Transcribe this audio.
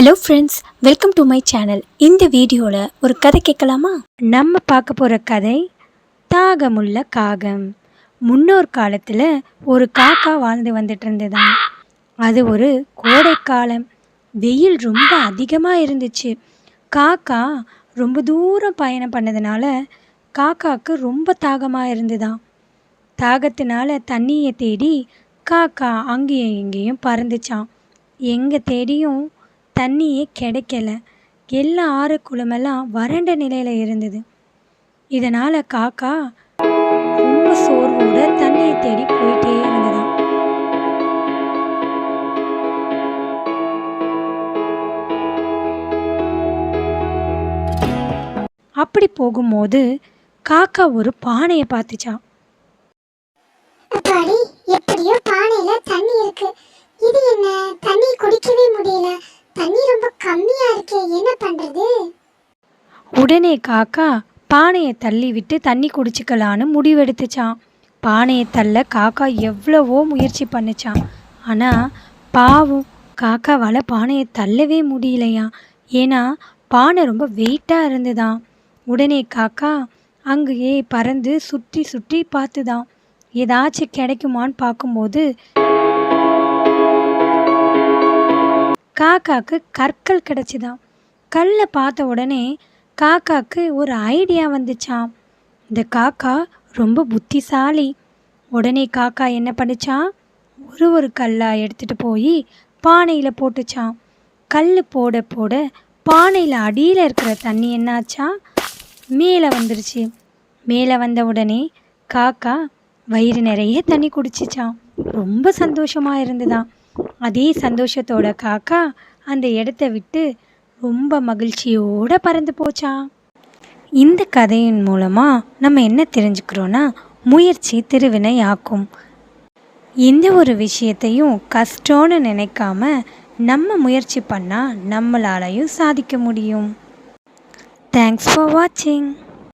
Hello friends, welcome to my channel. இந்த வீடியோவில் ஒரு கதை கேட்கலாமா? நம்ம பார்க்க போகிற கதை தாகமுள்ள காகம். முன்னோர் காலத்தில் ஒரு காக்கா வாழ்ந்து வந்துட்டு இருந்ததாம். அது ஒரு கோடைக்காலம். வெயில் ரொம்ப அதிகமாக இருந்துச்சு. காக்கா ரொம்ப தூரம் பயணம் பண்ணதுனால காக்காவுக்கு ரொம்ப தாகமாக இருந்துதான். தாகத்தினால தண்ணியை தேடி காக்கா அங்கேயும் இங்கேயும் பறந்துச்சான். எங்கே தேடியும் தண்ணியே கிடைக்கல. எல்லா ஆறு குளமெல்லாம் வறண்ட நிலையில் இருந்தது. இதனால் காக்கா ரொம்ப சோர்வோட தண்ணியை தேடி போயிட்டே இருந்ததாம். அப்படி போகும்போது காக்கா ஒரு பானையை பார்த்துச்சான். எப்படியோ பானையில தண்ணி இருக்கு. இது என்ன, தண்ணி குடிக்கவே முடியல, தண்ணி ரொம்ப கம்மியா இருக்கே, என்ன பண்றது? உடனே காக்கா பானையை தள்ளி விட்டு தண்ணி குடிச்சுக்கலான்னு முடிவெடுத்துச்சான். பானையை தள்ள காக்கா எவ்வளவோ முயற்சி பண்ணுச்சான். ஆனால் பாவம் காக்காவால் பானையை தள்ளவே முடியலையா. ஏன்னா பானை ரொம்ப வெயிட்டாக இருந்துதான். உடனே காக்கா அங்கேயே பறந்து சுற்றி சுற்றி பார்த்துதான் ஏதாச்சும் கிடைக்குமான்னு பார்க்கும்போது காக்காக்கு கற்கள் கிடச்சிதான். கல்லை பார்த்த உடனே காக்காக்கு ஒரு ஐடியா வந்துச்சான். இந்த காக்கா ரொம்ப புத்திசாலி. உடனே காக்கா என்ன பண்ணிச்சான், ஒரு கல்லாக எடுத்துகிட்டு போய் பானையில் போட்டுச்சான். கல் போட போட பானையில் அடியில் இருக்கிற தண்ணி என்னாச்சா, மேலே வந்துருச்சு. மேலே வந்த உடனே காக்கா வயிறு நிறைய தண்ணி குடிச்சிச்சான். ரொம்ப சந்தோஷமாக இருந்துதான். அதே சந்தோஷத்தோட காக்கா அந்த இடத்த விட்டு ரொம்ப மகிழ்ச்சியோடு பறந்து போச்சான். இந்த கதையின் மூலமாக நம்ம என்ன தெரிஞ்சுக்கிறோன்னா, முயற்சி திருவினை ஆக்கும். எந்த ஒரு விஷயத்தையும் கஷ்டம்னு நினைக்காம நம்ம முயற்சி பண்ணால் நம்மளாலையும் சாதிக்க முடியும். தேங்க்ஸ் ஃபார் வாட்சிங்.